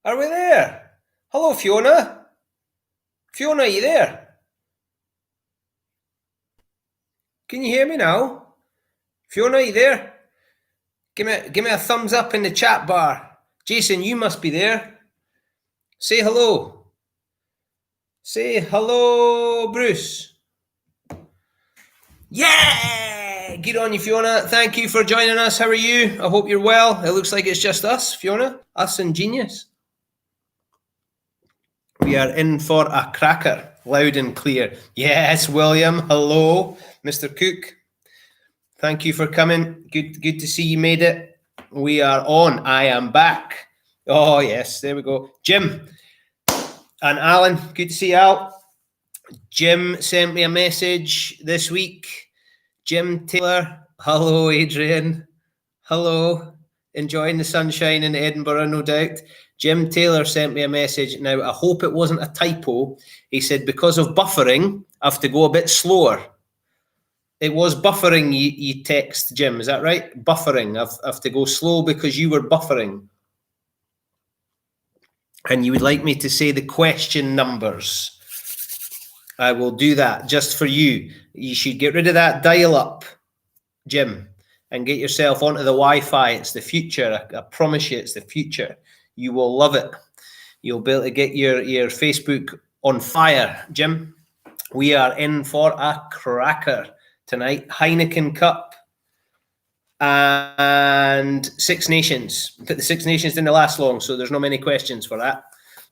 Are we there? Hello, Fiona. Fiona, are you there? Can you hear me now? Fiona, are you there? Give me a thumbs up in the chat bar. Jason, you must be there. Say hello. Say hello, Bruce. Yeah! Good on you, Fiona. Thank you for joining us. How are you? I hope you're well. It looks like it's just us, Fiona. Us and Genius. We are in for a cracker. Loud and clear. Yes, William. Hello, Mr. Cook. Thank you for coming. Good to see you made it. We are on. I am back. Oh, yes. There we go. Jim and Alan. Good to see you, Al. Jim sent me a message this week. Jim Taylor. Hello, Adrian. Hello. Enjoying the sunshine in Edinburgh, no doubt. Jim Taylor sent me a message. Now, I hope it wasn't a typo. He said, because of buffering, I have to go a bit slower. It was buffering, you text, Jim. Is that right? Buffering. I have to go slow because you were buffering. And you would like me to say the question numbers. I will do that just for you. You should get rid of that dial-up, Jim, and get yourself onto the Wi-Fi. It's the future. I promise you it's the future. You will love it. You'll be able to get your Facebook on fire, Jim. We are in for a cracker tonight. Heineken Cup and Six Nations. But the Six Nations didn't last long, so there's not many questions for that.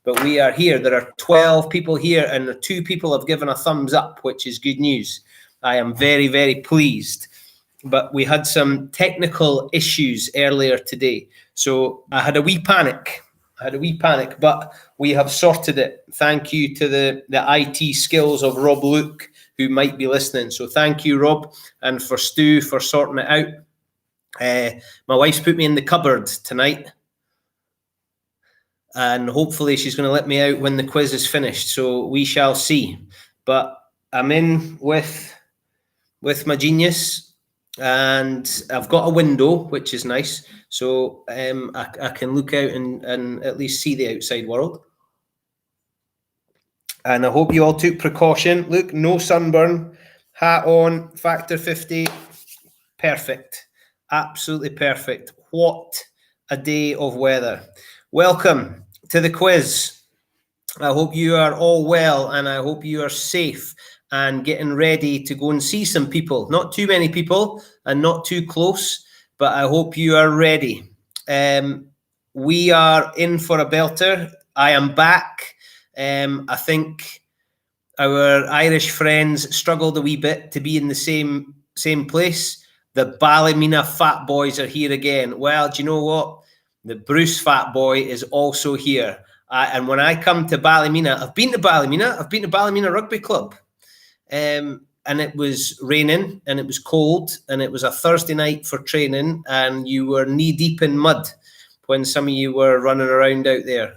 But we are here. There are 12 people here, and 2 people have given a thumbs up, which is good news. I am very, very pleased. But we had some technical issues earlier today. So I had a wee panic. But we have sorted it. Thank you to the IT skills of Rob Luke, who might be listening. So thank you, Rob, and for Stu for sorting it out. My wife's put me in the cupboard tonight, and hopefully she's going to let me out when the quiz is finished. So we shall see. But I'm in with my Genius, and I've got a window, which is nice. So I can look out and at least see the outside world. And I hope you all took precaution. Look, no sunburn, hat on, factor 50. Perfect. Absolutely perfect. What a day of weather. Welcome to the quiz. I hope you are all well, and I hope you are safe and getting ready to go and see some people. Not too many people and not too close, but I hope you are ready. We are in for a belter. I am back. I think our Irish friends struggled a wee bit to be in the same place. The Ballymena Fat Boys are here again. Well, do you know what? The Bruce Fat Boy is also here. And when I come to Ballymena, I've been to Ballymena Rugby Club. And it was raining and it was cold and it was a Thursday night for training, and you were knee deep in mud when some of you were running around out there.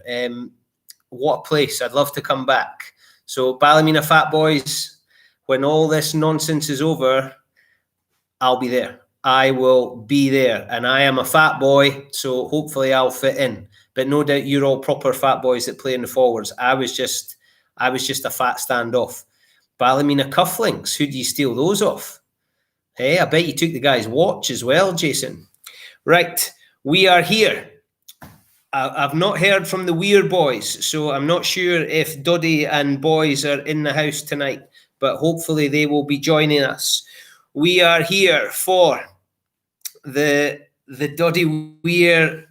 What a place. I'd love to come back. So Ballymena Fat Boys, when all this nonsense is over, I'll be there. I will be there, and I am a fat boy, so hopefully I'll fit in. But no doubt you're all proper fat boys that play in the forwards. I was just a fat standoff. Ballymena cufflinks, who do you steal those off? Hey, I bet you took the guy's watch as well, Jason. Right, we are here. I've not heard from the Weir boys, so I'm not sure if Doddie and boys are in the house tonight, but hopefully they will be joining us. We are here for the Doddie Weir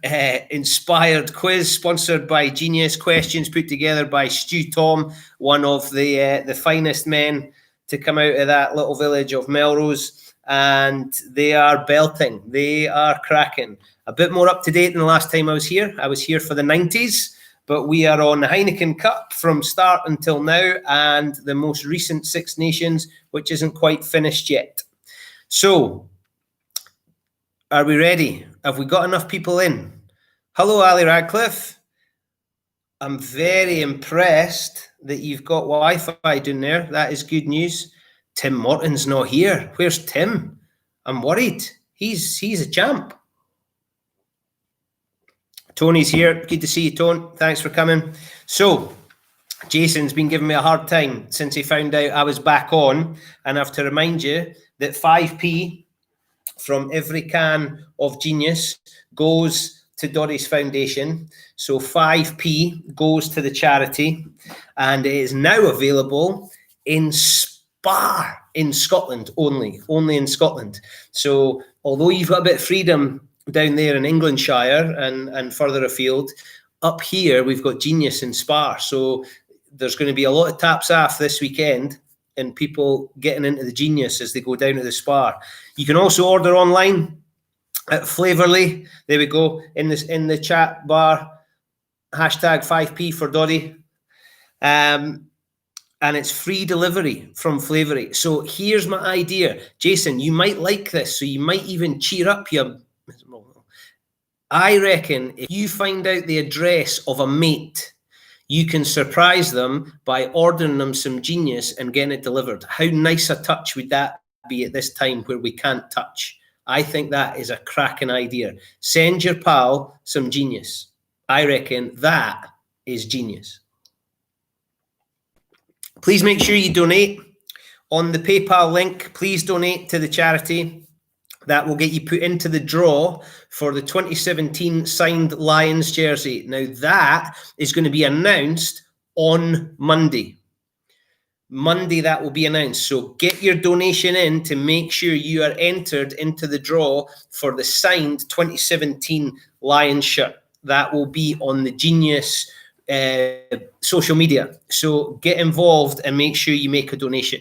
inspired quiz, sponsored by Genius. Questions put together by Stu Tom, one of the finest men to come out of that little village of Melrose, and they are belting. They are cracking. A bit more up to date than the last time I was here. I was here for the 90s, but we are on the Heineken Cup from start until now, and the most recent Six Nations, which isn't quite finished yet. So, are we ready? Have we got enough people in? Hello, Ali Radcliffe. I'm very impressed that you've got Wi-Fi down there. That is good news. Tim Morton's not here. Where's Tim? I'm worried. He's a champ. Tony's here. Good to see you, Tone. Thanks for coming. So, Jason's been giving me a hard time since he found out I was back on. And I have to remind you that 5p from every can of Genius goes to Doddie's Foundation. So 5p goes to the charity, and it is now available in Spar in Scotland only in Scotland. So although you've got a bit of freedom down there in Englandshire and further afield, up here we've got Genius in Spar. So there's going to be a lot of taps off this weekend and people getting into the Genius as they go down to the Spar. You can also order online at Flavorly. There we go, in the chat bar, hashtag 5p for Doddie. And it's free delivery from Flavorly. So here's my idea. Jason, you might like this, so you might even cheer up your... I reckon if you find out the address of a mate, you can surprise them by ordering them some Genius and getting it delivered. How nice a touch would that be at this time where we can't touch? I think that is a cracking idea. Send your pal some Genius. I reckon that is genius. Please make sure you donate on the PayPal link. Please donate to the charity. That will get you put into the draw for the 2017 signed Lions jersey. Now that is going to be announced on Monday. Monday that will be announced. So get your donation in to make sure you are entered into the draw for the signed 2017 Lions shirt. That will be on the Genius social media. So get involved and make sure you make a donation.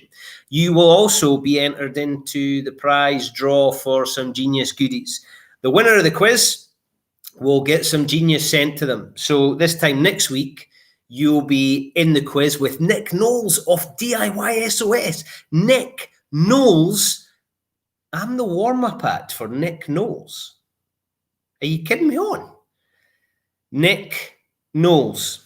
You will also be entered into the prize draw for some Genius goodies. The winner of the quiz will get some Genius sent to them. So this time next week, you'll be in the quiz with Nick Knowles of DIY SOS. Nick Knowles, I'm the warm-up act for Nick Knowles. Are you kidding me on? Nick Knowles.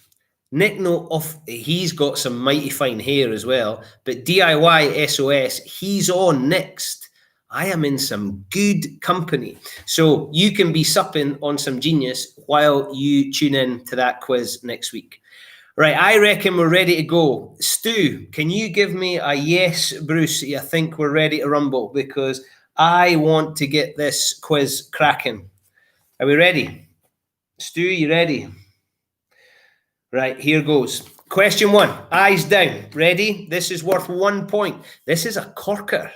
Nick Knowles, he's got some mighty fine hair as well, but DIY SOS, he's on next. I am in some good company. So you can be supping on some Genius while you tune in to that quiz next week. Right, I reckon we're ready to go. Stu, can you give me a yes, Bruce? I think we're ready to rumble because I want to get this quiz cracking. Are we ready? Stu, you ready? Right, here goes. Question 1, eyes down. Ready? This is worth 1 point. This is a corker.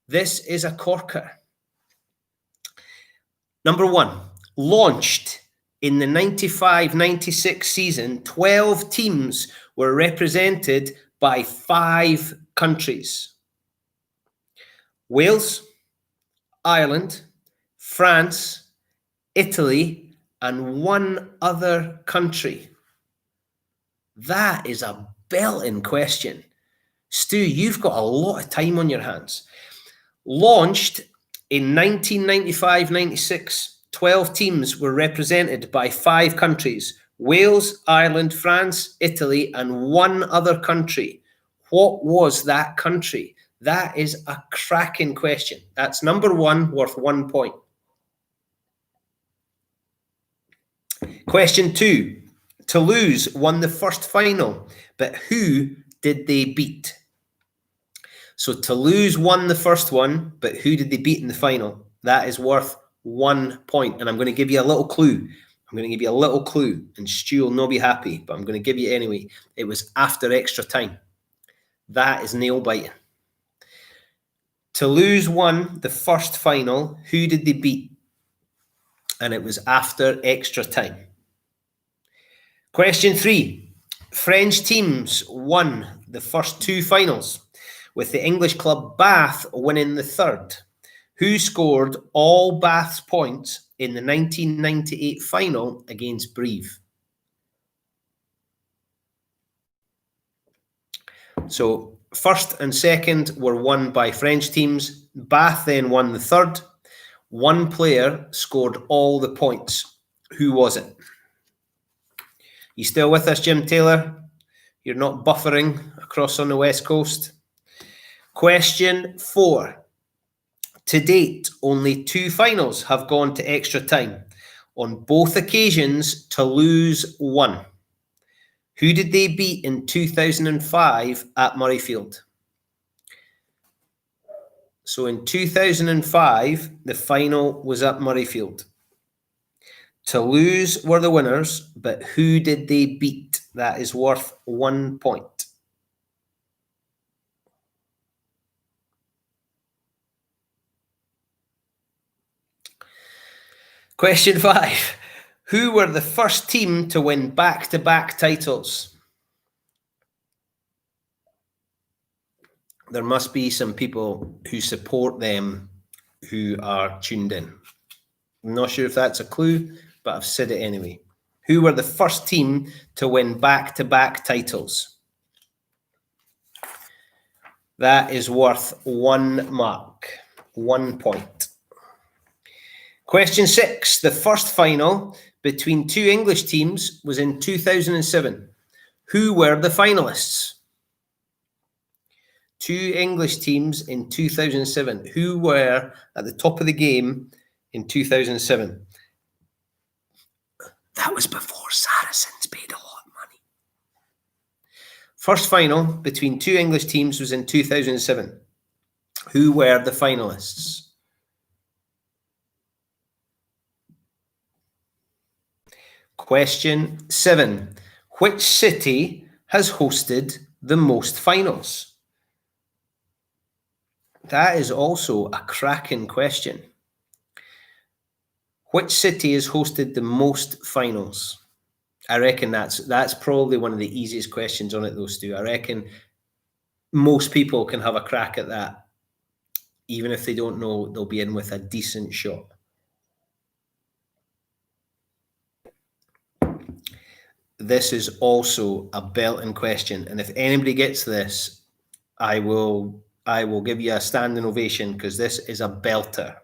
This is a corker. Number 1, launched in the 95-96 season, 12 teams were represented by 5 countries. Wales, Ireland, France, Italy, and 1 other country. That is a belting question. Stu, you've got a lot of time on your hands. Launched in 1995-96, 12 teams were represented by 5 countries. Wales, Ireland, France, Italy, and 1 other country. What was that country? That is a cracking question. That's number 1, worth 1 point. Question 2. Toulouse won the first final, but who did they beat? So Toulouse won the first one, but who did they beat in the final? That is worth 1 point. And I'm going to give you a little clue. And Stu will not be happy, but I'm going to give you anyway. It was after extra time. That is nail biting. Toulouse won the first final. Who did they beat? And it was after extra time. Question 3. French teams won the first 2 finals, with the English club Bath winning the third. Who scored all Bath's points in the 1998 final against Brive? So first and second were won by French teams. Bath then won the third. 1 player scored all the points. Who was it? You still with us, Jim Taylor? You're not buffering across on the West Coast. Question 4. To date, only 2 finals have gone to extra time. On both occasions, Toulouse won. Who did they beat in 2005 at Murrayfield? So in 2005, the final was at Murrayfield. Toulouse were the winners, but who did they beat? That is worth 1 point. Question 5. Who were the first team to win back-to-back titles? There must be some people who support them who are tuned in. I'm not sure if that's a clue, but I've said it anyway. Who were the first team to win back-to-back titles? That is worth 1 mark, 1 point. Question 6. The first final between two English teams was in 2007. Who were the finalists? Two English teams in 2007. Who were at the top of the game in 2007? That was before Saracens paid a lot of money. First final between two English teams was in 2007. Who were the finalists? Question 7. Which city has hosted the most finals? That is also a cracking question. Which city has hosted the most finals? I reckon that's probably one of the easiest questions on it, those two. I reckon most people can have a crack at that. Even if they don't know, they'll be in with a decent shot. This is also a belting question, and if anybody gets this, I will give you a standing ovation because this is a belter.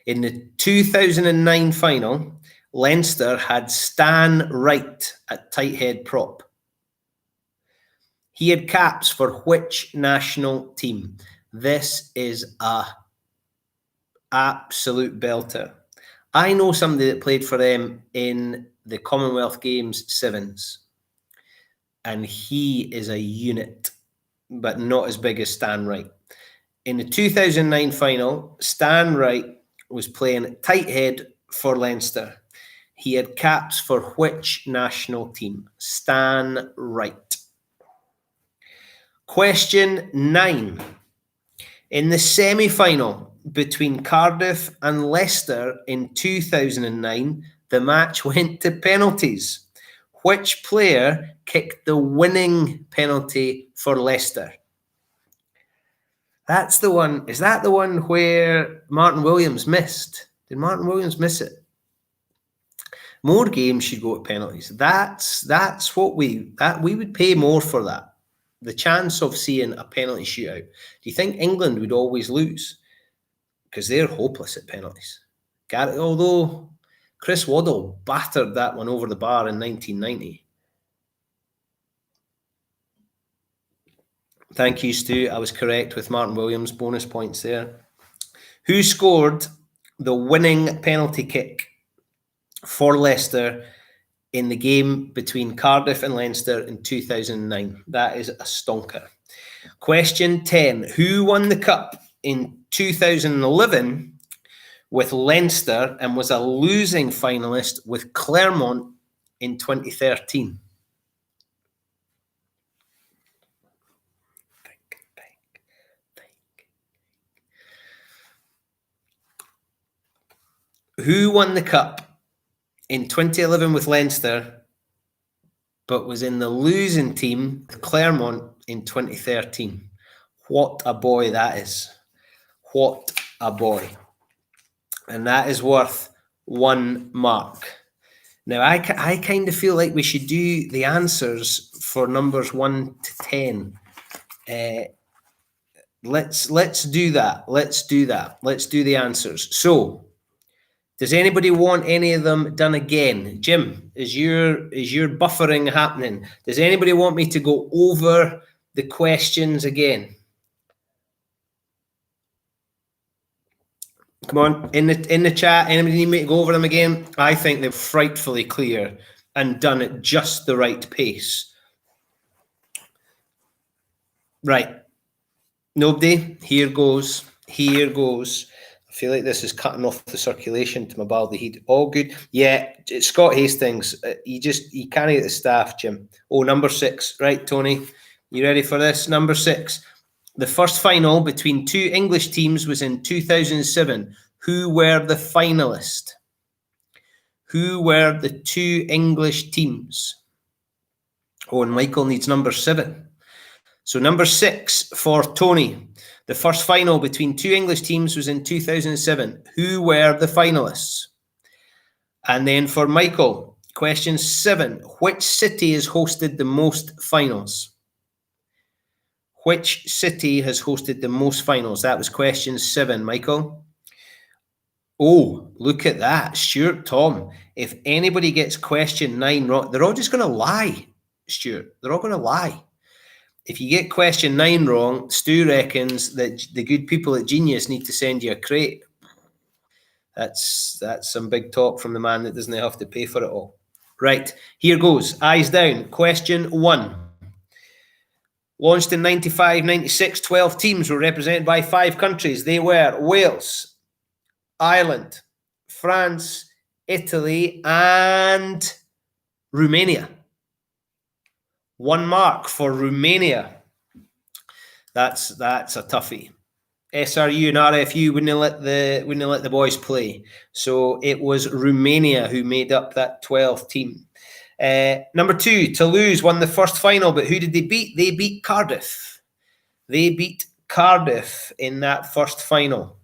In the 2009 final, Leinster had Stan Wright at tight head prop. He had caps for which national team? This is a absolute belter. I know somebody that played for them in the Commonwealth Games Sevens, and he is a unit, but not as big as Stan Wright. In the 2009 final, Stan Wright was playing tight head for Leinster. He had caps for which national team? Stan Wright. Question 9. In the semi-final between Cardiff and Leicester in 2009, the match went to penalties. Which player kicked the winning penalty for Leicester? That's the one. Is that the one where Martin Williams missed? Did Martin Williams miss it? More games should go to penalties. That's what we would pay more for that. The chance of seeing a penalty shootout. Do you think England would always lose? Because they're hopeless at penalties. Although Chris Waddle battered that one over the bar in 1990. Thank you, Stu. I was correct with Martin Williams. Bonus points there. Who scored the winning penalty kick for Leicester in the game between Cardiff and Leinster in 2009? That is a stonker. Question 10. Who won the cup in 2011 with Leinster and was a losing finalist with Clermont in 2013? Who won the cup in 2011 with Leinster, but was in the losing team with Clermont in 2013? What a boy that is. What a boy. And that is worth 1 mark. Now, I kind of feel like we should do the answers for numbers 1 to 10. Let's do that. Let's do that. Let's do the answers. So, does anybody want any of them done again? Jim, is your buffering happening? Does anybody want me to go over the questions again? Come on, in the chat, anybody need me to go over them again? I think they're frightfully clear and done at just the right pace. Right. Nobody? Here goes. Here goes. I feel like this is cutting off the circulation to my baldy heat. All good. Yeah, Scott Hastings. He can't get the staff, Jim. Oh, number 6. Right, Tony. You ready for this? Number 6. The first final between two English teams was in 2007. Who were the finalists? Who were the two English teams? Oh, and Michael needs number 7. So number 6 for Tony. The first final between two English teams was in 2007. Who were the finalists? And then for Michael, question 7. Which city has hosted the most finals? Which city has hosted the most finals? That was question 7, Michael. Oh, look at that. Stuart, Tom. If anybody gets question 9 wrong, they're all just going to lie, Stuart. They're all going to lie. If you get question 9 wrong, Stu reckons that the good people at Genius need to send you a crate. That's some big talk from the man that doesn't have to pay for it all. Right, here goes. Eyes down. Question 1. Launched in 95, 96, 12 teams were represented by 5 countries. They were Wales, Ireland, France, Italy, and Romania. 1 mark for Romania. That's a toughie. SRU and RFU wouldn't let the boys play. So it was Romania who made up that 12th team. Number 2, Toulouse won the first final, but who did they beat? They beat Cardiff. They beat Cardiff in that first final.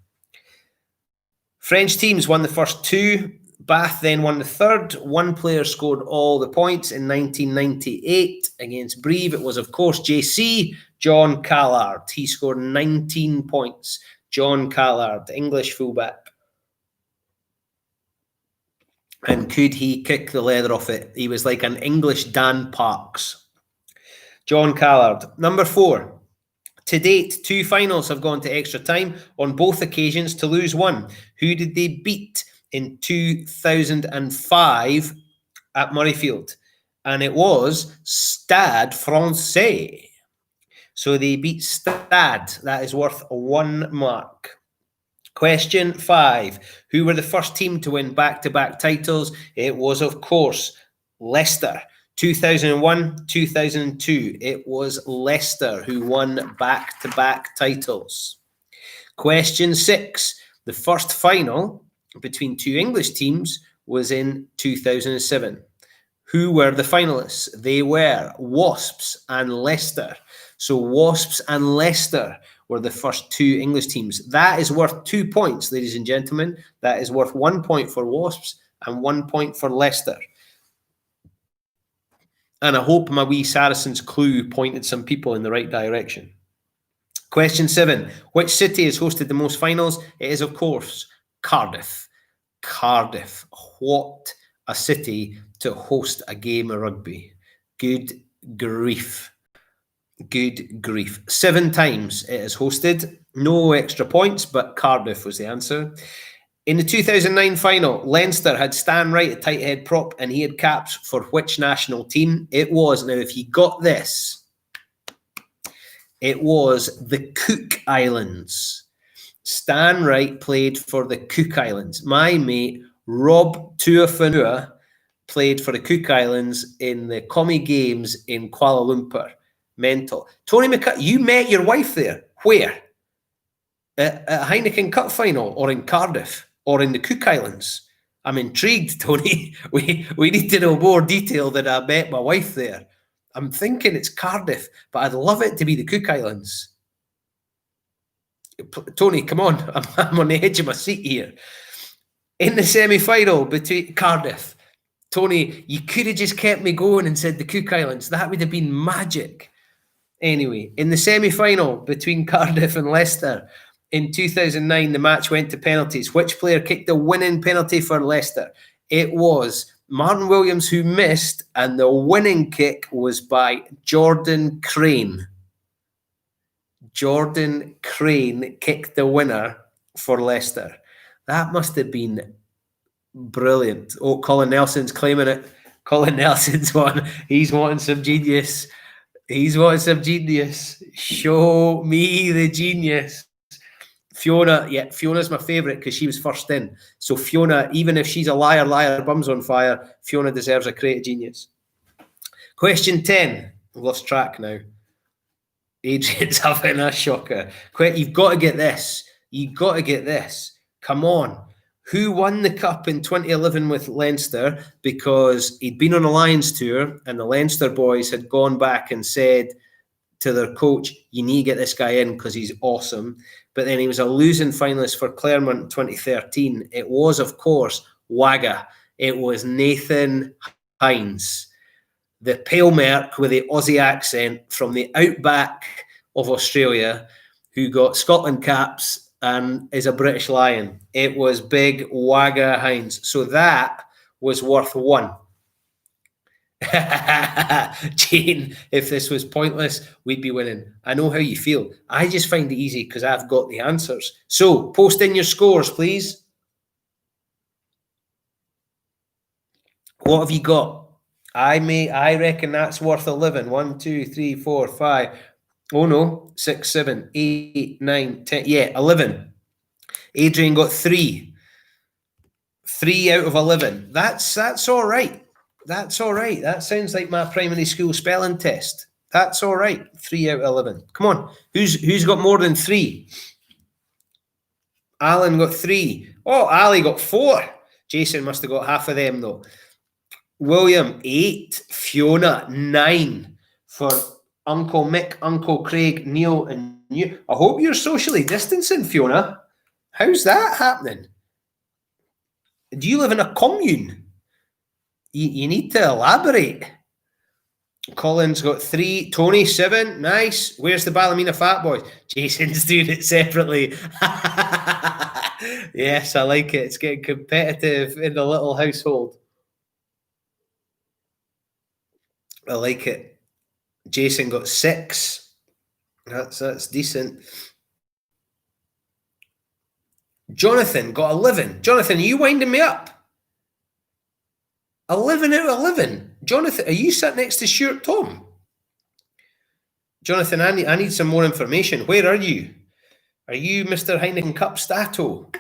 French teams won the first 2. Bath then won the third. 1 player scored all the points in 1998 against Brive. It was, of course, JC, John Callard. He scored 19 points. John Callard, English fullback. And could he kick the leather off it? He was like an English Dan Parks. John Callard. Number 4. To date, 2 finals have gone to extra time. On both occasions, Toulouse won. Who did they beat in 2005 at Murrayfield? And it was Stade Francais. So they beat Stade. That is worth 1 mark. Question 5. Who were the first team to win back-to-back titles? It was, of course, Leicester. 2001, 2002. It was Leicester who won back-to-back titles. Question 6. The first final between 2 English teams was in 2007. Who were the finalists? They were Wasps and Leicester. So Wasps and Leicester were the first 2 English teams. That is worth 2 points, ladies and gentlemen. That is worth 1 point for Wasps and 1 point for Leicester. And I hope my wee Saracens clue pointed some people in the right direction. Question 7. Which city has hosted the most finals? It is, of course, Cardiff. Cardiff. What a city to host a game of rugby. Good grief. Good grief. 7 times it has hosted. No extra points, but Cardiff was the answer. In the 2009 final, Leinster had Stan Wright at tight head prop, and he had caps for which national team? It was, now if you got this, it was the Cook Islands. Stan Wright played for the Cook Islands. My mate, Rob Tuafanua, played for the Cook Islands in the Commie Games in Kuala Lumpur. Mental. Tony McCullough, you met your wife there. Where? At a Heineken Cup final, or in Cardiff, or in the Cook Islands? I'm intrigued, Tony. We need to know more detail that I met my wife there. I'm thinking it's Cardiff, but I'd love it to be the Cook Islands. Tony, come on. I'm on the edge of my seat here. In the semi-final between Cardiff, Tony, you could have just kept me going and said the Cook Islands. That would have been magic. Anyway, in the semi-final between Cardiff and Leicester in 2009, the match went to penalties. Which player kicked the winning penalty for Leicester? It was Martin Williams who missed, and the winning kick was by Jordan Crane. Jordan Crane kicked the winner for Leicester. That must have been brilliant. Oh, Colin Nelson's claiming it. Colin Nelson's one. He's wanting some genius. He's wanting some genius. Show me the genius. Fiona, yeah, Fiona's my favourite because she was first in. So Fiona, even if she's a liar, bums on fire, Fiona deserves a creative genius. Question 10. I've lost track now. Adrian's having a shocker. You've got to get this. You've got to get this. Come on. Who won the Cup in 2011 with Leinster? Because he'd been on a Lions tour and the Leinster boys had gone back and said to their coach, you need to get this guy in because he's awesome. But then he was a losing finalist for Claremont in 2013. It was, of course, Wagga. It was Nathan Hines, the pale merc with the Aussie accent from the outback of Australia, who got Scotland caps and is a British Lion. It was big Wagga Hines. So that was worth one. Jane, if this was pointless, we'd be winning. I know how you feel. I just find it easy because I've got the answers. So post in your scores, please. What have you got? I reckon that's worth 11. 1, 2, 3, 4, 5. Oh no, 6, 7, 8, 9, 10. Yeah, 11. Adrian got 3. 3 out of 11. That's all right. That's all right. That sounds like my primary school spelling test. That's all right. 3 out of 11. Come on. Who's got more than 3? Alan got 3. Oh, Ali got 4. Jason must have got half of them though. William, 8. Fiona, 9. For Uncle Mick, Uncle Craig, Neil, and you. I hope you're socially distancing, Fiona. How's that happening? Do you live in a commune? You need to elaborate. Colin's got 3. Tony, 7. Nice. Where's the Ballymena Fat Boys? Jason's doing it separately. Yes, I like it. It's getting competitive in the little household. I like it. Jason got 6. That's decent. Jonathan got 11. Jonathan, are you winding me up? 11 out of 11. Jonathan, are you sat next to Stuart Tom? Jonathan, I need some more information. Where are you? Are you Mr. Heineken Cup Stato?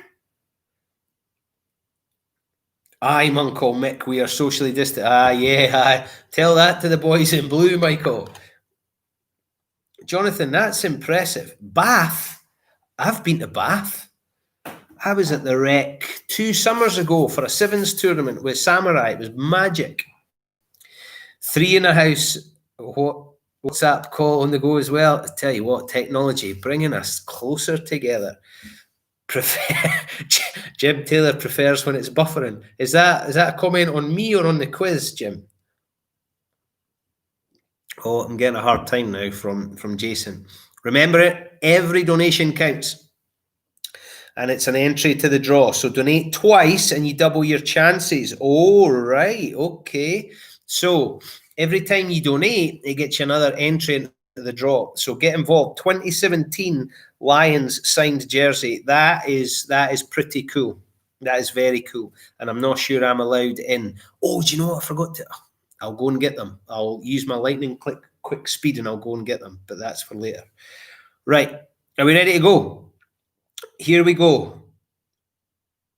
I'm Uncle Mick. We are socially distant. Yeah. Tell that to the boys in blue, Michael. Jonathan, that's impressive. Bath. I've been to Bath. I was at the Rec 2 summers ago for a sevens tournament with Samurai. It was magic. 3 in a house. WhatsApp call on the go as well. I tell you what, technology bringing us closer together. Jim Taylor prefers when it's buffering. Is that a comment on me or on the quiz, Jim? Oh, I'm getting a hard time now from Jason. Remember it, every donation counts. And it's an entry to the draw. So donate twice and you double your chances. Oh, right. Okay. So every time you donate, it gets you another entry into the draw. So get involved. 2017 Lions signed jersey. That is pretty cool. That is very cool. And I'm not sure I'm allowed in. Oh, do you know what? I forgot to... I'll go and get them. I'll use my lightning quick speed and I'll go and get them. But that's for later. Right. Are we ready to go? Here we go.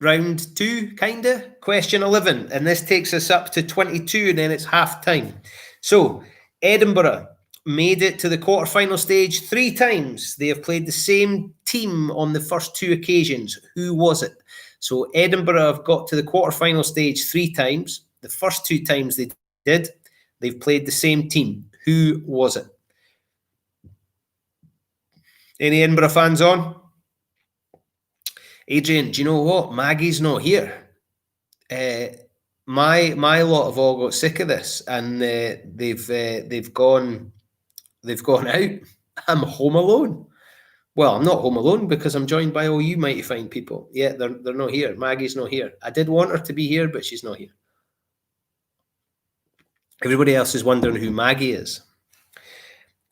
Round 2, kinda. Question 11. And this takes us up to 22 and then it's half time. So, Edinburgh made it to the quarterfinal stage 3 times. They have played the same team on the first 2 occasions. Who was it? So, Edinburgh have got to the quarterfinal stage 3 times. The first 2 times they did, they've played the same team. Who was it? Any Edinburgh fans on? Adrian, do you know what? Maggie's not here. My lot have all got sick of this, and they've gone out. I'm home alone. Well, I'm not home alone because I'm joined by all you mighty fine people. Yeah, they're not here. Maggie's not here. I did want her to be here, but she's not here. Everybody else is wondering who Maggie is.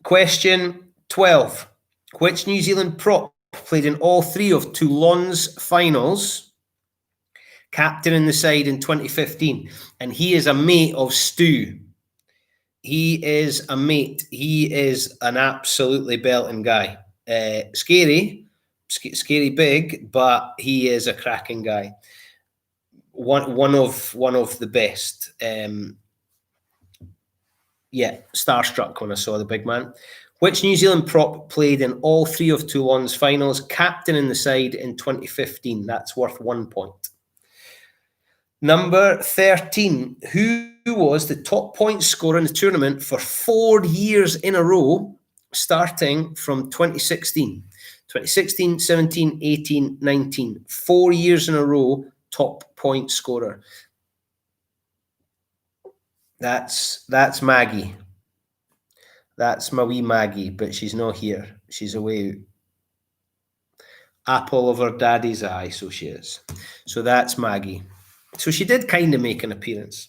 Question 12. Which New Zealand prop played in all 3 of Toulon's finals captain in the side in 2015, and he is a mate of Stu. He is a mate. He is an absolutely belting guy. Scary big, but he is a cracking guy. One of the best. Starstruck when I saw the big man. Which New Zealand prop played in all 3 of Toulon's finals, captain in the side in 2015? That's worth 1 point. Number 13. Who was the top point scorer in the tournament for 4 years in a row, starting from 2016? 2016, 17, 18, 19. 4 years in a row, top point scorer. That's Maggie. That's my wee Maggie, but she's not here. She's away. Apple of her daddy's eye, so she is. So that's Maggie. So she did kind of make an appearance.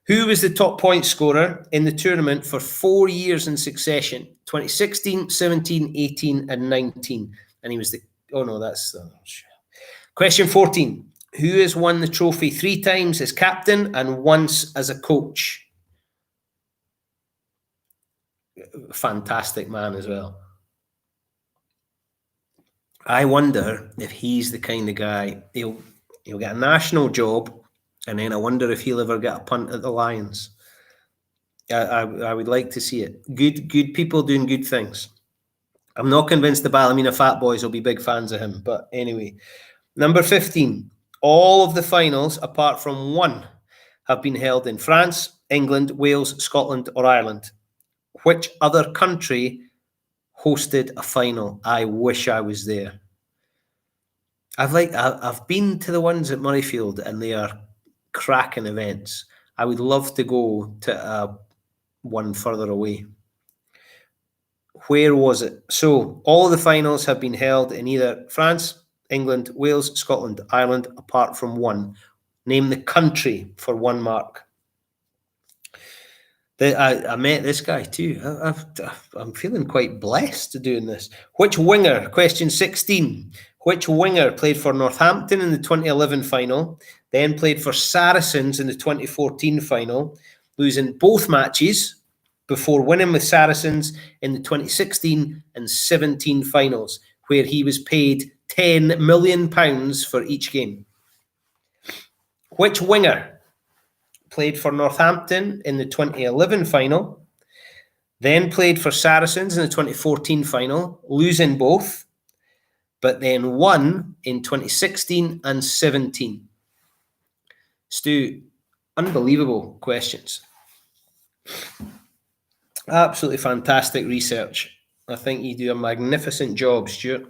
Who was the top point scorer in the tournament for 4 years in succession? 2016, 17, 18, and 19. And he was the... Oh, no, that's... Question 14. Who has won the trophy 3 times as captain and once as a coach? Fantastic man as well. I wonder if he's the kind of guy... He'll get a national job, and then I wonder if he'll ever get a punt at the Lions. I would like to see it. Good people doing good things. I'm not convinced the Ballymena Fat Boys will be big fans of him, but anyway. Number 15. All of the finals, apart from 1, have been held in France, England, Wales, Scotland, or Ireland. Which other country hosted a final? I wish I was there. I've been to the ones at Murrayfield, and they are cracking events. I would love to go to one further away. Where was it? So all the finals have been held in either France, England, Wales, Scotland, Ireland, apart from 1. Name the country for 1 mark. I met this guy too. I'm feeling quite blessed doing this. Which winger, question 16, which winger played for Northampton in the 2011 final, then played for Saracens in the 2014 final, losing both matches before winning with Saracens in the 2016 and 17 finals, where he was paid £10 million for each game? Which winger played for Northampton in the 2011 final, then played for Saracens in the 2014 final, losing both, but then won in 2016 and 17? Stu, unbelievable questions. Absolutely fantastic research. I think you do a magnificent job, Stuart.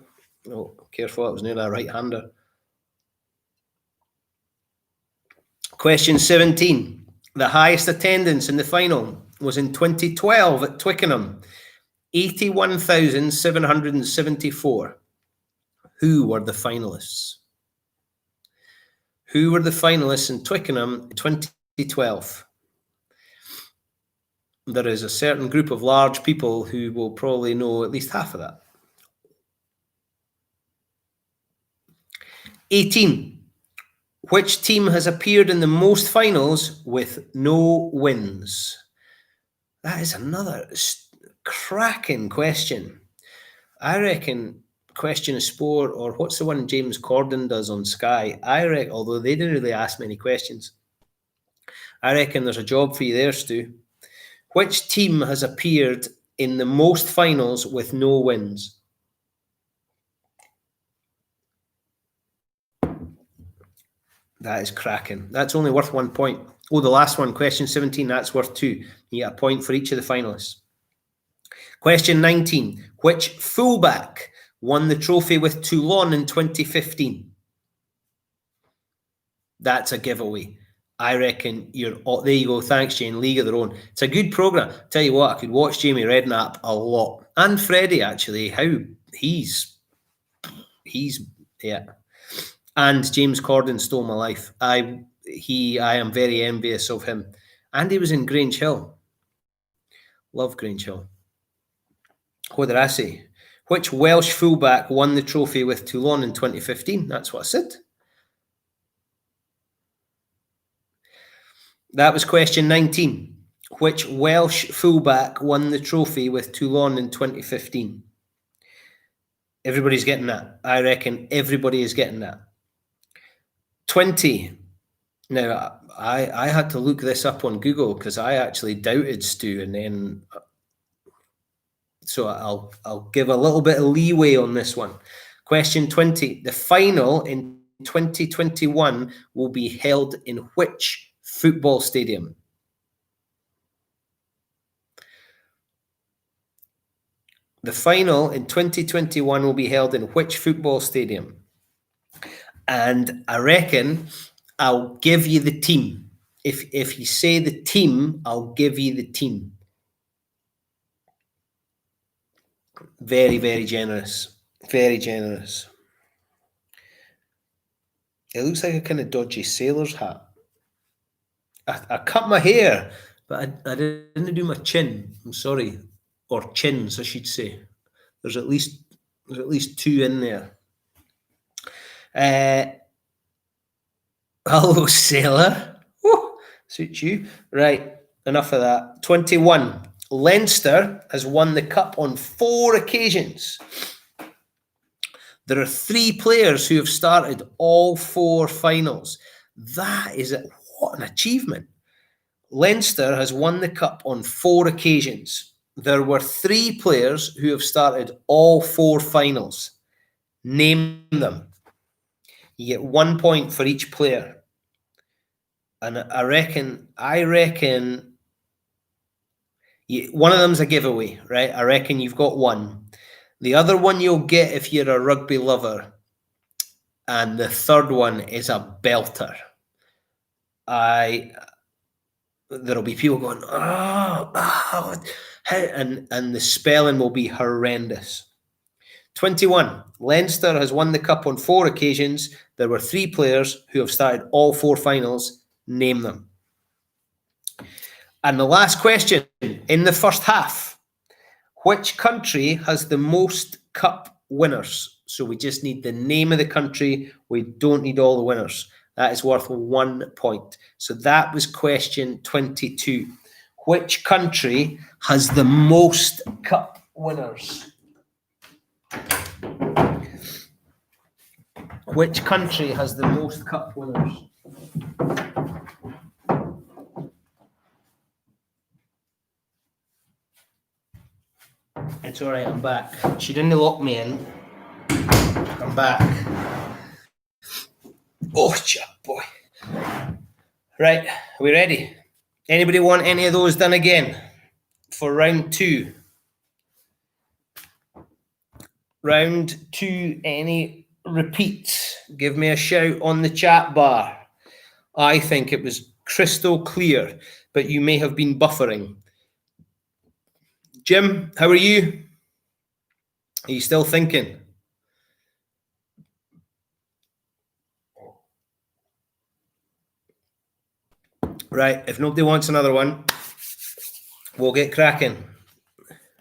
Oh, careful, that was near that right-hander. Question 17. The highest attendance in the final was in 2012 at Twickenham, 81,774. Who were the finalists? Who were the finalists in Twickenham in 2012? There is a certain group of large people who will probably know at least half of that. 18. Which team has appeared in the most finals with no wins? That is another cracking question. I reckon Question of Sport, or what's the one James Corden does on Sky? I reckon, although they didn't really ask many questions, I reckon there's a job for you there, Stu. Which team has appeared in the most finals with no wins? That is cracking. That's only worth 1 point. Oh, the last one, question 17, that's worth 2. You get a point for each of the finalists. Question 19. Which fullback won the trophy with Toulon in 2015? That's a giveaway. I reckon you're... Oh, there you go. Thanks, Jane. League of Their Own. It's a good programme. Tell you what, I could watch Jamie Redknapp a lot. And Freddie, actually. How he's... Yeah. And James Corden stole my life. I am very envious of him. And he was in Grange Hill. Love Grange Hill. What did I say? Which Welsh fullback won the trophy with Toulon in 2015? That's what I said. That was question 19. Which Welsh fullback won the trophy with Toulon in 2015? Everybody's getting that. I reckon everybody is getting that. 20. Now, I had to look this up on Google because I actually doubted Stu, and then so I'll give a little bit of leeway on this one. Question 20. The final in 2021 will be held in which football stadium? The final in 2021 will be held in which football stadium? And I reckon I'll give you the team. If you say the team, I'll give you the team. Very, very generous. Very generous. It looks like a kind of dodgy sailor's hat. I cut my hair, but I didn't do my chin. I'm sorry. Or chins, I should say. There's at least 2 in there. Hello, sailor. Woo, suits you. Right, enough of that. 21. Leinster has won the cup on 4 occasions. There are 3 players who have started all 4 finals. That is what an achievement. Leinster has won the cup on 4 occasions. There were 3 players who have started all 4 finals. Name them. You get 1 point for each player. And I reckon one of them's a giveaway, right? I reckon you've got one. The other one you'll get if you're a rugby lover. And the third one is a belter. There'll be people going, and the spelling will be horrendous. 21. Leinster has won the cup on 4 occasions. There were 3 players who have started all 4 finals. Name them. And the last question in the first half. Which country has the most cup winners? So we just need the name of the country. We don't need all the winners. That is worth 1 point. So that was question 22. Which country has the most cup winners? Which country has the most cup winners? It's all right, I'm back. She didn't lock me in. I'm back. Oh, boy. Right, are we ready? Anybody want any of those done again for round 2? Round 2, any repeats? Give me a shout on the chat bar. I think it was crystal clear, but you may have been buffering. Jim, how are you? Are you still thinking? Right, if nobody wants another one, we'll get cracking.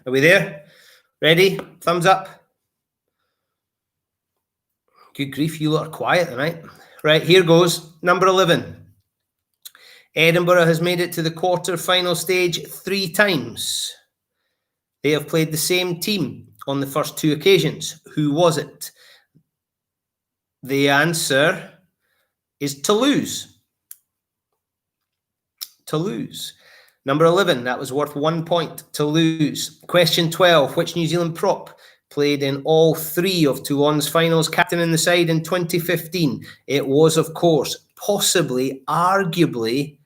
Are we there? Ready? Thumbs up. Good grief, you lot are quiet tonight. Right, here goes. Number 11. Edinburgh has made it to the quarter-final stage 3 times. They have played the same team on the first 2 occasions. Who was it? The answer is Toulouse. Toulouse. Number 11, that was worth 1 point. Toulouse. Question 12, which New Zealand prop played in all 3 of Toulon's finals, captain in the side in 2015? It was, of course, possibly, arguably,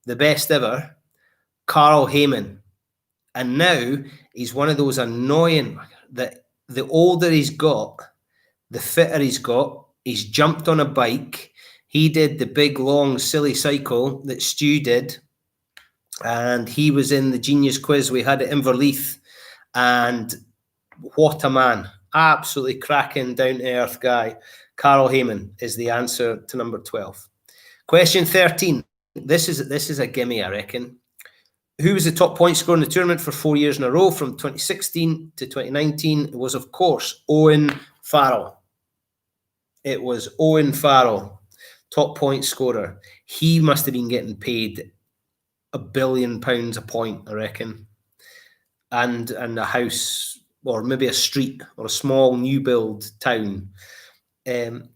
the best ever, Carl Heyman. And now he's one of those annoying, that the older he's got, the fitter he's got. He's jumped on a bike. He did the big, long, silly cycle that Stu did. And he was in the Genius quiz we had at Inverleith. And what a man. Absolutely cracking, down-to-earth guy. Carl Heyman is the answer to number 12. Question 13. This is a gimme, I reckon. Who was the top point scorer in the tournament for 4 years in a row from 2016 to 2019? It was, of course, Owen Farrell. It was Owen Farrell. top point scorer. He must have been getting paid £1 billion a point, I reckon. And a house, or maybe a street, or a small new build town.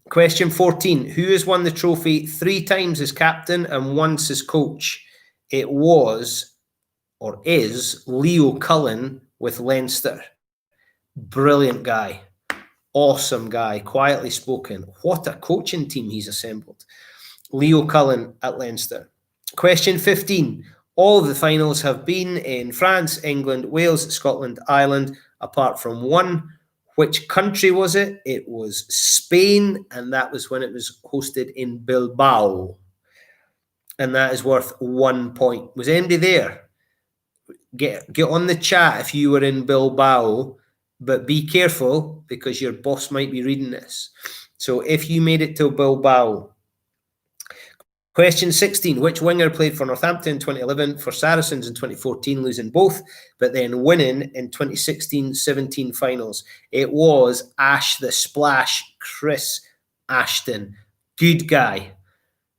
Question 14. Who has won the trophy 3 times as captain and once as coach? It was, or is, Leo Cullen with Leinster. Brilliant guy. Awesome guy. Quietly spoken. What a coaching team he's assembled. Leo Cullen at Leinster. Question 15. All of the finals have been in France, England, Wales, Scotland, Ireland, apart from one. Which country was it? It was Spain, and that was when it was hosted in Bilbao. And that is worth 1 point. Was anybody there? Get on the chat if you were in Bilbao, but be careful because your boss might be reading this. So if you made it to Bilbao. Question 16. Which winger played for Northampton in 2011, for Saracens in 2014, losing both, but then winning in 2016-17 finals? It was Ash the Splash, Chris Ashton. Good guy.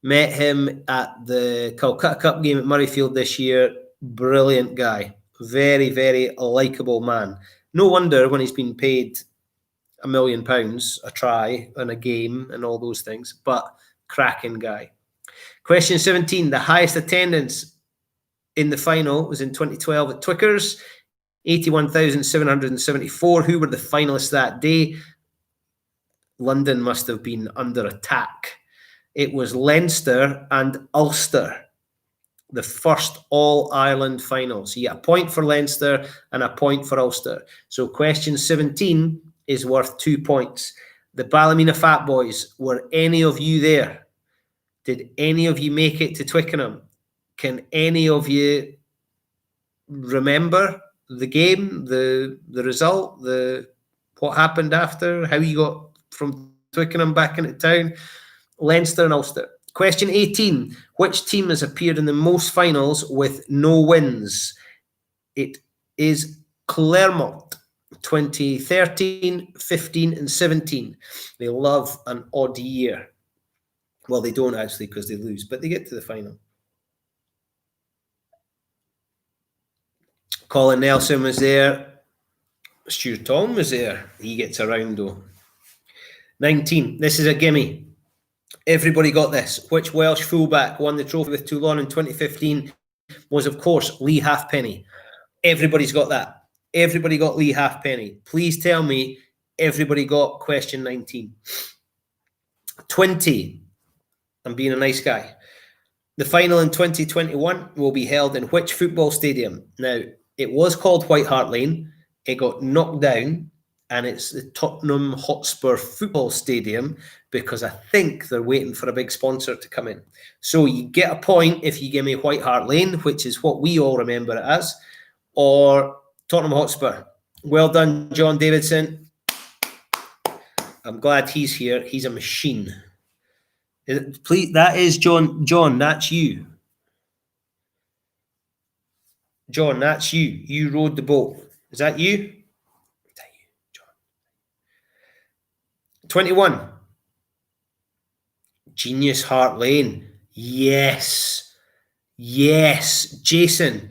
Met him at the Calcutta Cup game at Murrayfield this year. Brilliant guy. Very, very likeable man. No wonder when he's been paid £1 million a try in a game and all those things, but cracking guy. Question 17. The highest attendance in the final was in 2012 at Twickers, 81,774. Who were the finalists that day? London must have been under attack. It was Leinster and Ulster, the first All-Ireland final. So you get a point for Leinster and a point for Ulster. So question 17 is worth 2 points. The Ballymena Fat Boys, were any of you there? Did any of you make it to Twickenham? Can any of you remember the game, the result, what happened after, how you got from Twickenham back into town? Leinster and Ulster. Question 18. Which team has appeared in the most finals with no wins? It is Clermont. 2013, 15 and 17. They love an odd year. Well, they don't actually because they lose, but they get to the final. Colin Nelson was there. Stuart Tom was there. He gets around though. 19. This is a gimme. Everybody got this. Which Welsh fullback won the trophy with Toulon in 2015? Was, of course, Lee Halfpenny. Everybody's got that. Everybody got Lee Halfpenny. Please tell me everybody got question 19. 20. I'm being a nice guy. The final in 2021 will be held in which football stadium? Now, it was called White Hart Lane. It got knocked down, and it's the Tottenham Hotspur Football Stadium because I think they're waiting for a big sponsor to come in. So you get a point if you give me White Hart Lane, which is what we all remember it as, or Tottenham Hotspur. Well done, John Davidson. I'm glad he's here. He's a machine. Please, that is John. John, that's you. John, that's you. You rowed the boat. Is that you? Is that you, John? 21. Genius Hart Lane. Yes. Yes. Jason,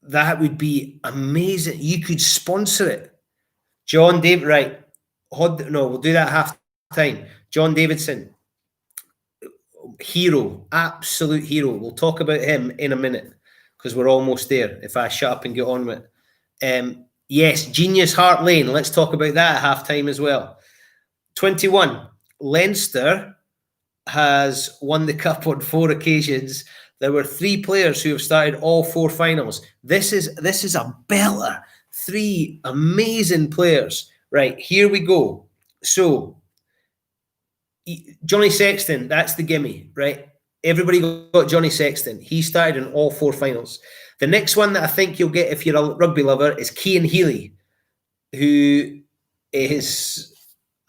that would be amazing. You could sponsor it. John David, right. No, we'll do that half time. John Davidson. Hero, absolute hero. We'll talk about him in a minute because we're almost there if I shut up and get on with it. Yes, Genius Hart Lane. Let's talk about that at halftime as well. 21. Leinster has won the cup on 4 occasions. There were 3 players who have started all 4 finals. This is a belter. 3 amazing players. Right, here we go. So Johnny Sexton, that's the gimme, right? Everybody got Johnny Sexton. He started in all 4 finals. The next one that I think you'll get if you're a rugby lover is Cian Healy, who is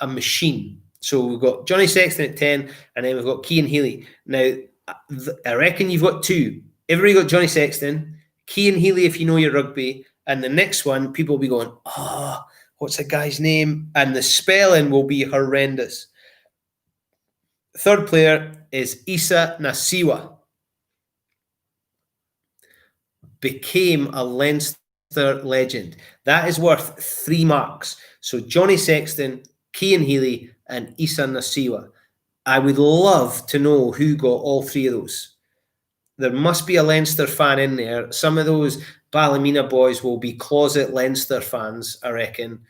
a machine. So we've got Johnny Sexton at 10, and then we've got Cian Healy. Now, I reckon you've got 2. Everybody got Johnny Sexton, Cian Healy if you know your rugby, and the next one, people will be going, oh, what's the guy's name? And the spelling will be horrendous. Third player is Issa Nasiwa. Became a Leinster legend. That is worth 3 marks. So Johnny Sexton, Cian Healy, and Issa Nasiwa. I would love to know who got all 3 of those. There must be a Leinster fan in there. Some of those Ballymena boys will be closet Leinster fans, I reckon.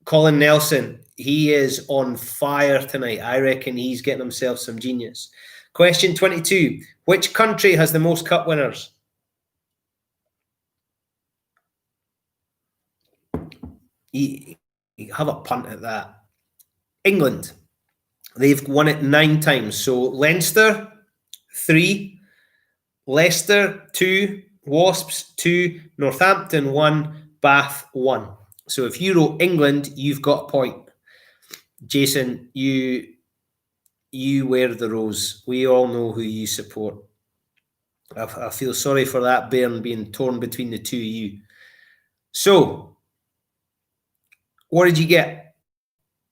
Colin Nelson, he is on fire tonight. I reckon he's getting himself some genius. Question 22. Which country has the most cup winners? You have a punt at that. England. They've won it 9 times. So Leinster, 3. Leicester, 2. Wasps, 2. Northampton, 1. Bath, 1. So if you wrote England, you've got a point. Jason, you wear the rose. We all know who you support. I feel sorry for that bairn being torn between the 2 of you. So, what did you get?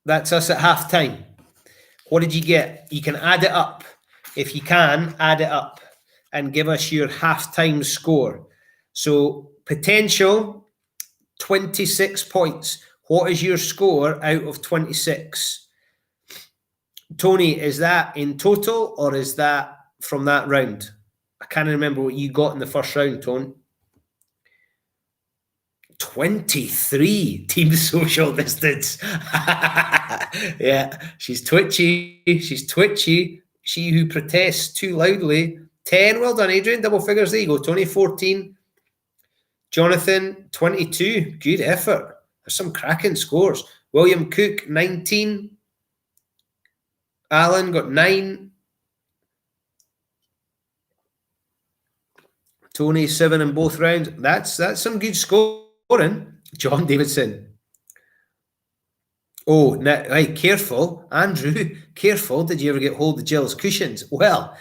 That's us at half time. What did you get? You can add it up. If you can, add it up and give us your half-time score. So, potential, 26 points. What is your score out of 26? Tony, is that in total or is that from that round? I can't remember what you got in the first round, Tony. 23 team social distance. Yeah, she's twitchy. She's twitchy. She who protests too loudly. 10. Well done, Adrian. Double figures. There you go, Tony. 14. Jonathan, 22. Good effort. There's some cracking scores. William Cook, 19. Alan got 9. Tony, 7 in both rounds. That's some good scoring. John Davidson. Oh, now, hey, careful. Andrew, careful. Did you ever get hold of Jill's cushions? Well,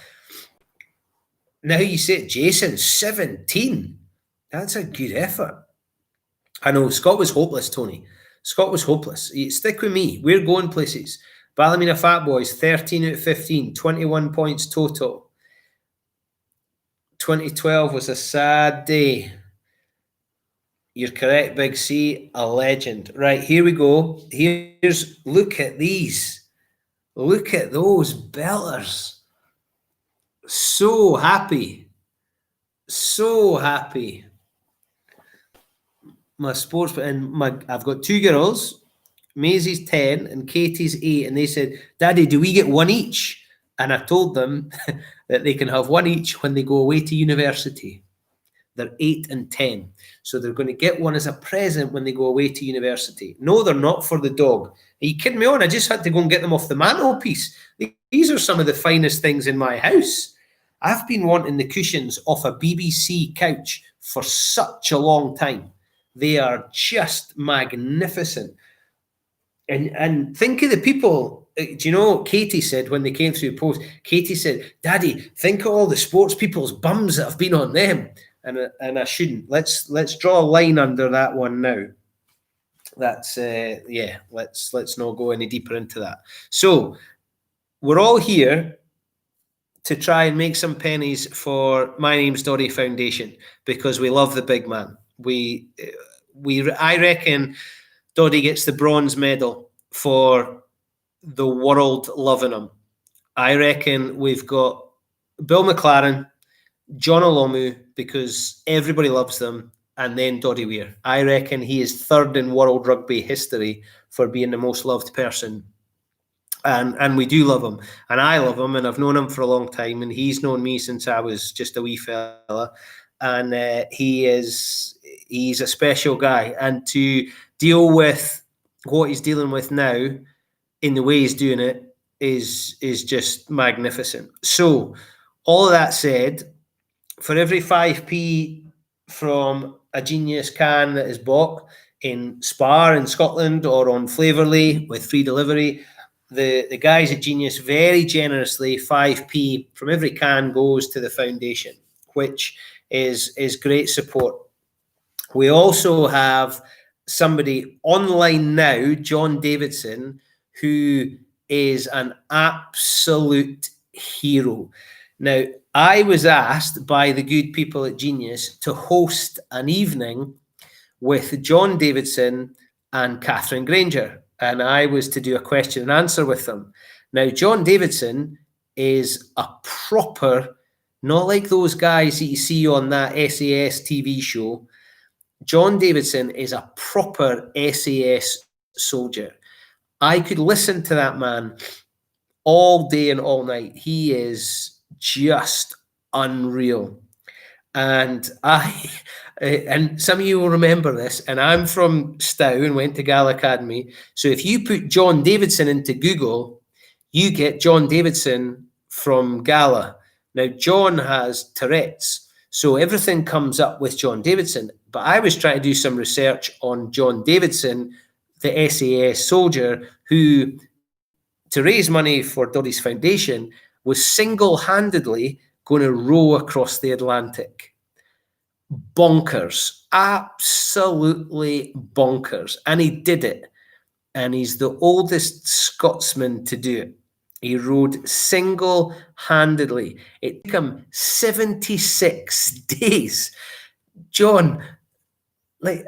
now you say it, Jason, 17. That's a good effort. I know, Scott was hopeless, Tony. Scott was hopeless. Stick with me. We're going places. Ballymena Fat Boys, 13 out of 15, 21 points total. 2012 was a sad day. You're correct, Big C, a legend. Right, here we go. Look at these. Look at those bellers. So happy. So happy. I've got 2 girls. Maisie's 10 and Katie's 8. And they said, Daddy, do we get 1 each? And I told them that they can have 1 each when they go away to university. They're 8 and 10. So they're going to get 1 as a present when they go away to university. No, they're not for the dog. Are you kidding me on? I just had to go and get them off the mantelpiece. These are some of the finest things in my house. I've been wanting the cushions off a BBC couch for such a long time. They are just magnificent. And think of the people. Do you know what Katie said when they came through post? Katie said, Daddy, think of all the sports people's bums that have been on them. And I shouldn't. Let's draw a line under that one now. That's yeah. Let's not go any deeper into that. So we're all here to try and make some pennies for My Name's Doddie Foundation because we love the big man. I reckon Doddie gets the bronze medal for the world loving him. I reckon we've got Bill McLaren, John Olomu, because everybody loves them, and then Doddie Weir. I reckon he is 3rd in world rugby history for being the most loved person. And we do love him. And I love him, and I've known him for a long time, and he's known me since I was just a wee fella. And he's a special guy. And to deal with what he's dealing with now in the way he's doing it is just magnificent. So all of that said, for every 5p from a Genius can that is bought in Spar in Scotland or on Flavourly with free delivery, the guys at Genius very generously 5p from every can goes to the foundation, which is great support. We also have somebody online now, John Davidson, who is an absolute hero. Now, I was asked by the good people at Genius to host an evening with John Davidson and Catherine Granger, and I was to do a question and answer with them. Now, John Davidson is a proper, not like those guys that you see on that SAS TV show. John Davidson is a proper SAS soldier. I could listen to that man all day and all night. He is just unreal. And and some of you will remember this, and I'm from Stow and went to Gala Academy. So if you put John Davidson into Google, you get John Davidson from Gala. Now, John has Tourette's, so everything comes up with John Davidson. But I was trying to do some research on John Davidson, the SAS soldier, who, to raise money for Doddie's Foundation, was single-handedly going to row across the Atlantic. Bonkers. Absolutely bonkers. And he did it. And he's the oldest Scotsman to do it. He rowed single-handedly. It took him 76 days. John, like,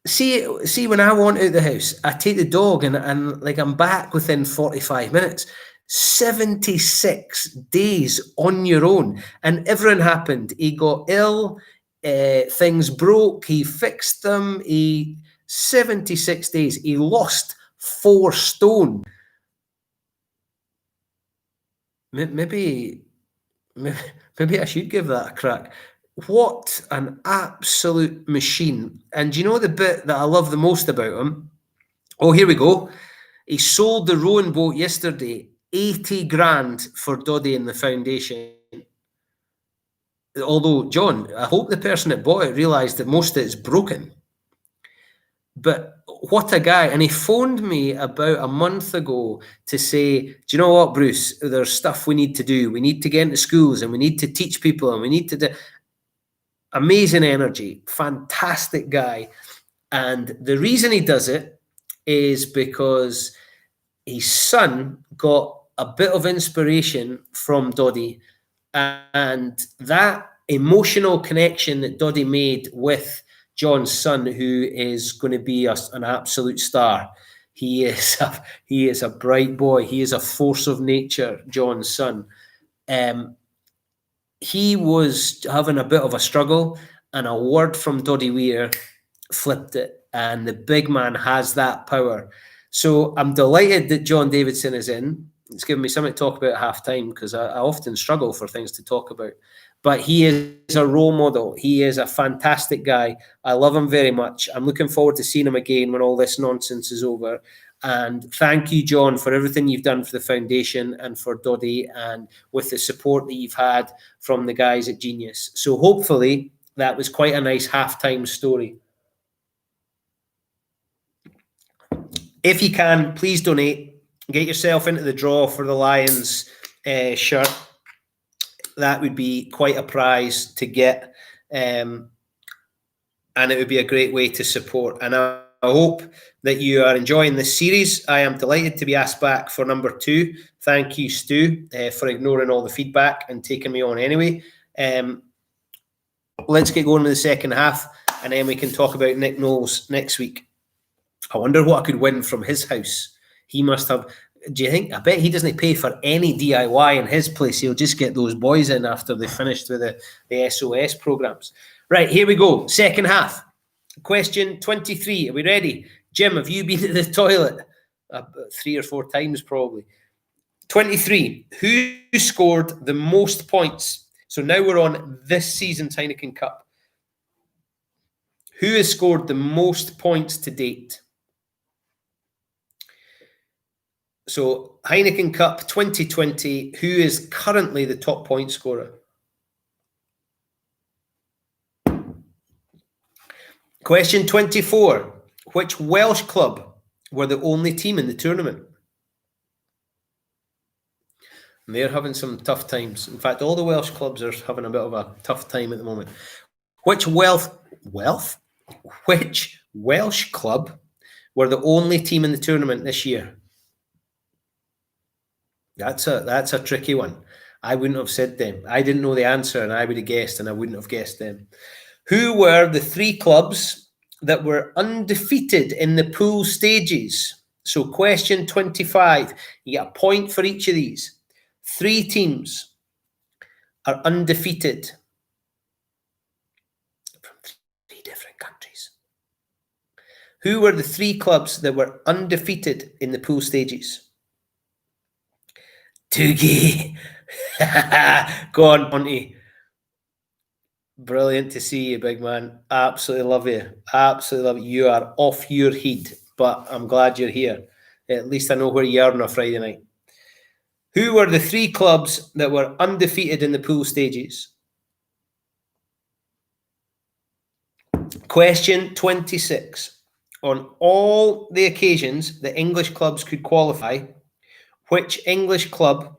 see when I want out the house, I take the dog and like I'm back within 45 minutes. 76 days on your own. And everything happened. He got ill, things broke, he fixed them. 76 days. He lost 4 stone. Maybe I should give that a crack. What an absolute machine. And do you know the bit that I love the most about him? Oh, here we go. He sold the rowing boat yesterday, 80 grand for Doddie and the foundation. Although, John, I hope the person that bought it realised that most of it is broken. But what a guy. And he phoned me about a month ago to say, do you know what, Bruce, there's stuff we need to do. We need to get into schools and we need to teach people and we need to do... Amazing energy, fantastic guy. And the reason he does it is because his son got a bit of inspiration from Doddie, and that emotional connection that Doddie made with John's son, who is going to be an absolute star. He is a bright boy. He is a force of nature, John's son. He was having a bit of a struggle, and a word from Doddie Weir flipped it, and the big man has that power. So I'm delighted that John Davidson is in. It's given me something to talk about at half-time, because I often struggle for things to talk about. But he is a role model. He is a fantastic guy. I love him very much. I'm looking forward to seeing him again when all this nonsense is over. And thank you, John, for everything you've done for the foundation and for Doddie, and with the support that you've had from the guys at Genius. So hopefully that was quite a nice halftime story. If you can, please donate. Get yourself into the draw for the Lions shirt. That would be quite a prize to get. And it would be a great way to support. And I hope that you are enjoying this series. I am delighted to be asked back for number 2. Thank you, Stu, for ignoring all the feedback and taking me on anyway. Let's get going with the second half, and then we can talk about Nick Knowles next week. I wonder what I could win from his house. He must have... Do you think? I bet he doesn't pay for any DIY in his place. He'll just get those boys in after they've finished with the SOS programs. Right, here we go. Second half. Question 23. Are we ready? Jim, have you been to the toilet? 3 or 4 times probably. 23. Who scored the most points? So now we're on this season's Heineken Cup. Who has scored the most points to date? So Heineken Cup 2020, who is currently the top point scorer? Question 24. Which Welsh club were the only team in the tournament? And they're having some tough times. In fact, all the Welsh clubs are having a bit of a tough time at the moment. Which Welsh club were the only team in the tournament this year? That's a tricky one. I wouldn't have said them. I didn't know the answer, and I would have guessed, and I wouldn't have guessed them. Who were the 3 clubs that were undefeated in the pool stages? So question 25, you get a point for each of these. 3 teams are undefeated from 3 different countries. Who were the 3 clubs that were undefeated in the pool stages? Toogie. Go on, Monty. Brilliant to see you, big man. Absolutely love you. Absolutely love you. You are off your head, but I'm glad you're here. At least I know where you are on a Friday night. Who were the 3 clubs that were undefeated in the pool stages? Question 26. On all the occasions that English clubs could qualify, which English club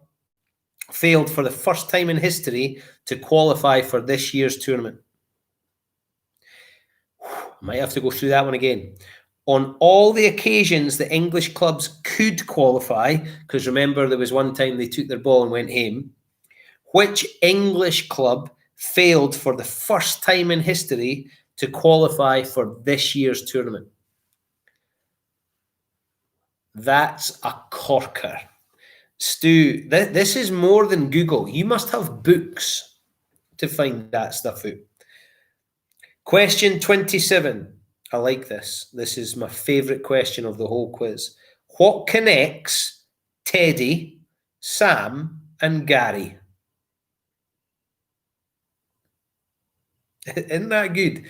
failed for the first time in history to qualify for this year's tournament? Might have to go through that one again. On all the occasions that English clubs could qualify, because remember there was one time they took their ball and went home, which English club failed for the first time in history to qualify for this year's tournament? That's a corker. Stu, this is more than Google. You must have books to find that stuff out. Question 27. I like this. This is my favourite question of the whole quiz. What connects Teddy, Sam, and Gary? Isn't that good?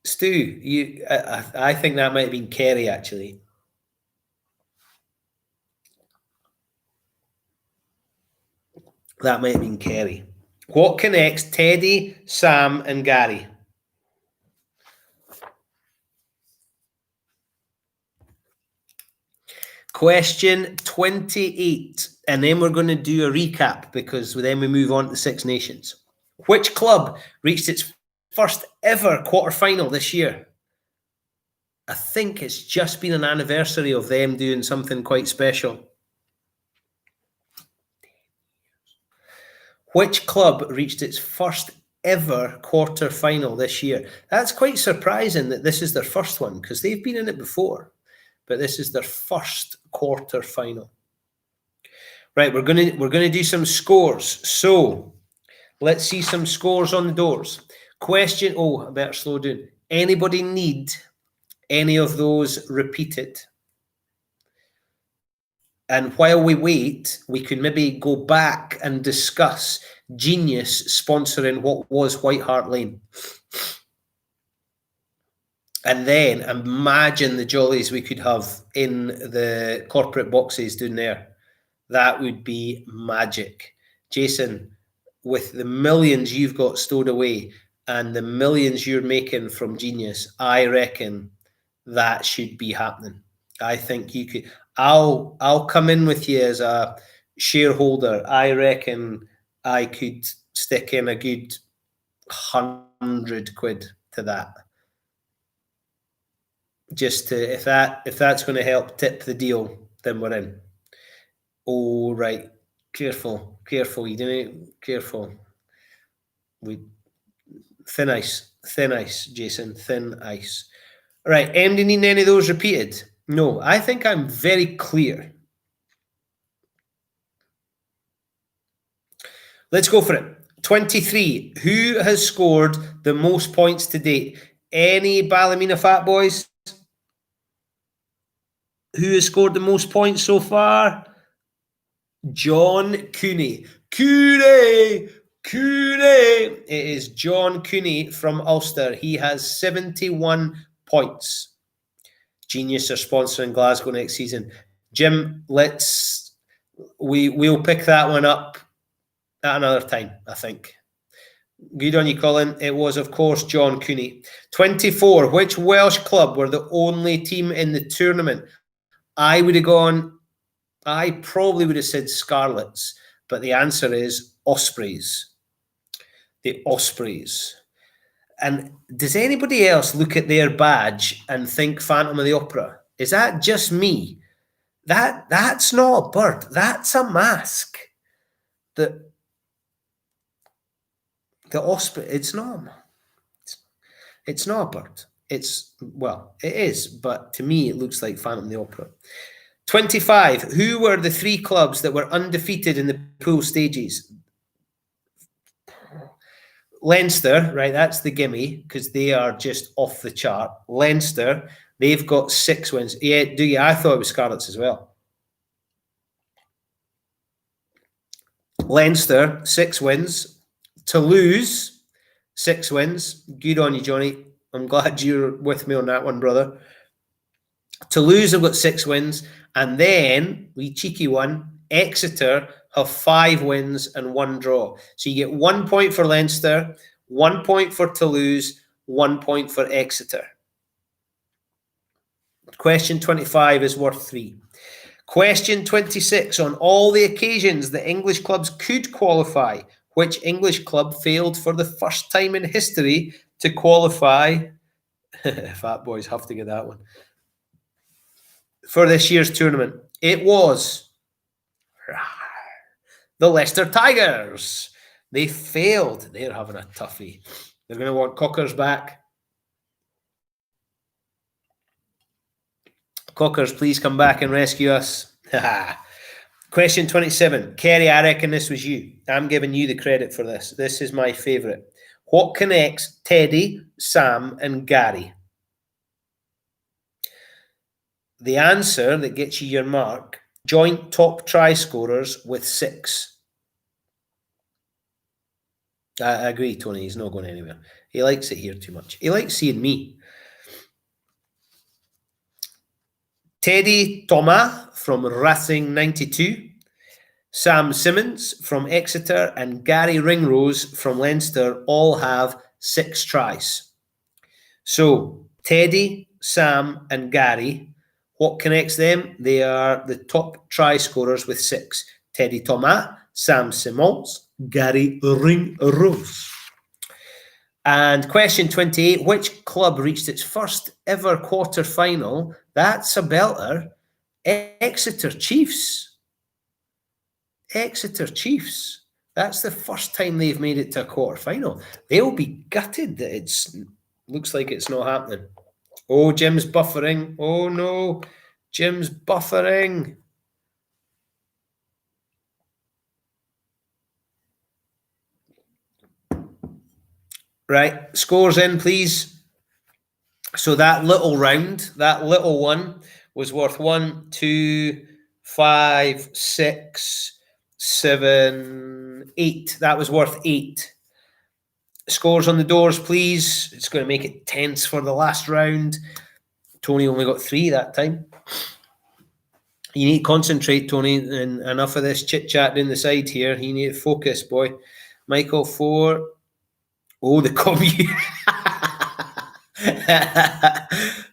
Stu, I think that might have been Kerry, actually. That might have been Kerry. What connects Teddy, Sam, and Gary? Question 28. And then we're going to do a recap because then we move on to the Six Nations. Which club reached its first ever quarter-final this year? I think it's just been an anniversary of them doing something quite special. Which club reached its first ever quarter-final this year? That's quite surprising that this is their first one because they've been in it before, but this is their first quarter-final. Right, we're gonna do some scores. So let's see some scores on the doors. Question. Oh, I better slow down. Anybody need any of those repeated? And while we wait, we can maybe go back and discuss Genius sponsoring what was White Hart Lane. And then imagine the jollies we could have in the corporate boxes down there. That would be magic. Jason, with the millions you've got stowed away and the millions you're making from Genius, I reckon that should be happening. I think you could. I'll come in with you as a shareholder. I reckon I could stick in a good 100 quid to that. Just to if that's going to help tip the deal, then we're in. Oh right, careful, you doing careful. Thin ice, Jason, thin ice. All right, do you need any of those repeated? No, I think I'm very clear. Let's go for it. 23. Who has scored the most points to date? Any Ballymena Fat Boys? Who has scored the most points so far? John Cooney. Cooney! It is John Cooney from Ulster. He has 71 points. Genius are sponsoring Glasgow next season. Jim, we'll pick that one up at another time, I think. Good on you, Colin. It was, of course, John Cooney. 24. Which Welsh club were the only team in the tournament? I probably would have said Scarlets, but the answer is Ospreys. The Ospreys. And does anybody else look at their badge and think Phantom of the Opera? Is that just me? That's not a bird. That's a mask. The osprey. It's not. It's not a bird. It is, but to me, it looks like Phantom of the Opera. 25. Who were the 3 clubs that were undefeated in the pool stages? Leinster, right? That's the gimme, because they are just off the chart. Leinster, they've got 6 wins. Yeah, do you? I thought it was Scarlets as well. Leinster, 6 wins. Toulouse, 6 wins. Good on you, Johnny. I'm glad you're with me on that one, brother. Toulouse have got 6 wins. And then, we cheeky one, Exeter have 5 wins and 1 draw. So you get 1 point for Leinster, 1 point for Toulouse, 1 point for Exeter. Question 25 is worth 3. Question 26. On all the occasions that English clubs could qualify, which English club failed for the first time in history to qualify? Fat boys have to get that one. For this year's tournament, it was the Leicester Tigers. They failed. They're having a toughie. They're going to want Cockers back. Cockers, please come back and rescue us. Question 27. Kerry, I reckon this was you. I'm giving you the credit for this. This is my favourite. What connects Teddy, Sam, and Gary? The answer that gets you your mark, joint top try scorers with 6. I agree, Tony. He's not going anywhere. He likes it here too much. He likes seeing me. Teddy Thomas from Racing 92, Sam Simmons from Exeter, and Gary Ringrose from Leinster all have 6 tries. So, Teddy, Sam, and Gary, what connects them? They are the top try scorers with 6. Teddy Thomas, Sam Simmons, Gary Ringrose. And question 28, which club reached its first ever quarter-final? That's a belter. Exeter Chiefs. Exeter Chiefs. That's the first time they've made it to a quarter-final. They'll be gutted that it looks like it's not happening. Oh, Jim's buffering. Oh, no. Jim's buffering. Right, scores in, please. So that little round, that little one, was worth 1, 2, 5, 6, 7, 8. That was worth 8. Scores on the doors, please. It's going to make it tense for the last round. Tony only got 3 that time. You need to concentrate, Tony, and enough of this chit-chat down the side here. You need to focus, boy. Michael, 4. Oh, the commune.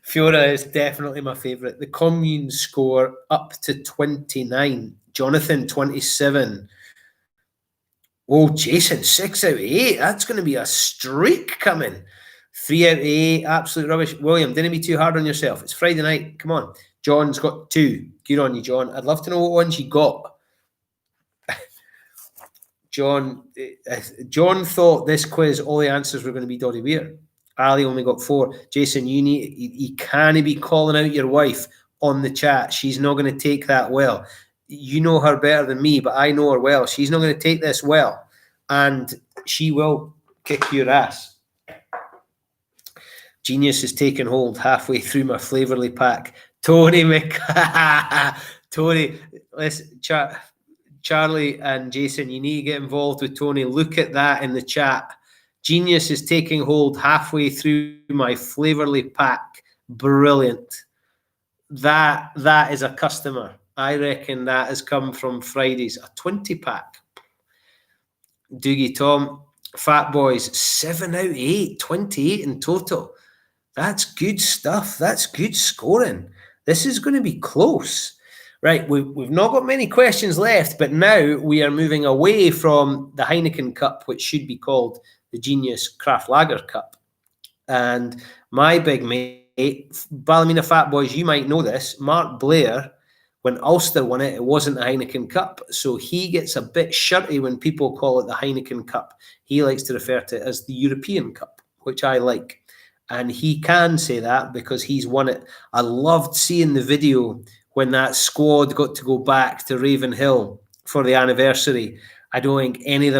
Fiora is definitely my favourite. The commune score up to 29. Jonathan, 27. Oh, Jason, 6 out of 8. That's going to be a streak coming. 3 out of 8. Absolute rubbish. William, didn't be too hard on yourself. It's Friday night. Come on. John's got 2. Good on you, John. I'd love to know what ones you got. John thought this quiz, all the answers were going to be Doddie Weir. Ali only got 4. Jason, you can't be calling out your wife on the chat. She's not going to take that well. You know her better than me, but I know her well. She's not going to take this well, and she will kick your ass. Genius is taking hold halfway through my Flavorly pack. Tony Tony, listen, Charlie and Jason, you need to get involved with Tony. Look at that in the chat. Genius is taking hold halfway through my Flavorly pack. Brilliant. That is a customer. I reckon that has come from Friday's. A 20-pack. Doogie Tom, Fat Boys, 7 out of 8. 28 in total. That's good stuff. That's good scoring. This is going to be close. Right, we've not got many questions left, but now we are moving away from the Heineken Cup, which should be called the Genius Craft Lager Cup. And my big mate, Ballymena Fat Boys, you might know this, Mark Blair When Ulster won it, it wasn't the Heineken Cup. So he gets a bit shirty when people call it the Heineken Cup. He likes to refer to it as the European Cup, which I like. And he can say that because he's won it. I loved seeing the video when that squad got to go back to Ravenhill for the anniversary. I don't think any of them